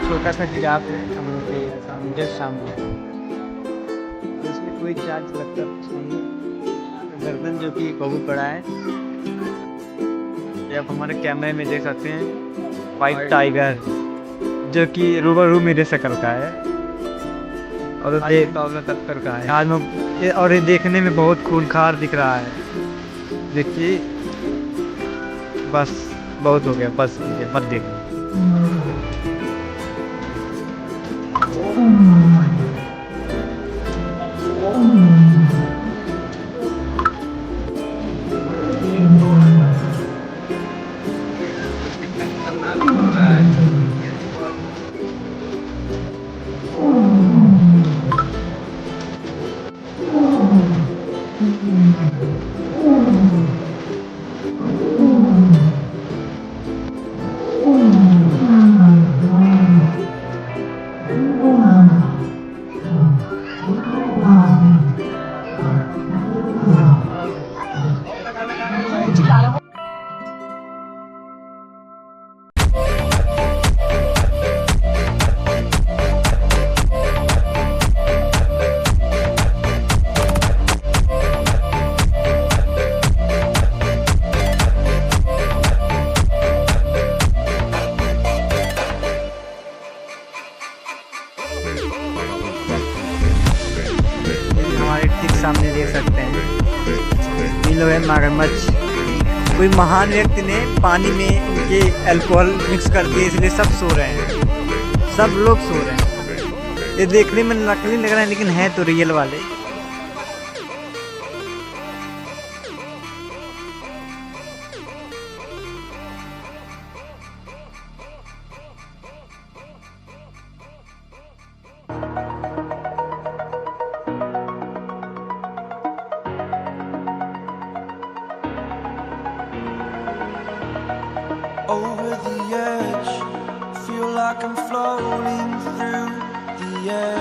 छोटा सा जिराफ है सामने सामने, उसमें कोई चार्ज लगता नहीं, गर्दन जो कि कबू पड़ा है। ये आप हमारे कैमरे में देख सकते हैं, वाइट टाइगर जो कि रूबरू मेरे शक्ल का है और ये तत्पर का है आज में, और ये देखने में बहुत खूंखार दिख रहा है। देखिए बस बहुत हो गया, बस मत देखो। हमारे ठीक सामने देख सकते हैं ये लोग है मगरमच्छ। कोई महान व्यक्ति ने पानी में ये अल्कोहल मिक्स कर दिए, इसलिए सब सो रहे हैं, सब लोग सो रहे हैं। ये देखने में नकली लग रहा है लेकिन है तो रियल वाले। Over the edge, feel like I'm floating through the air.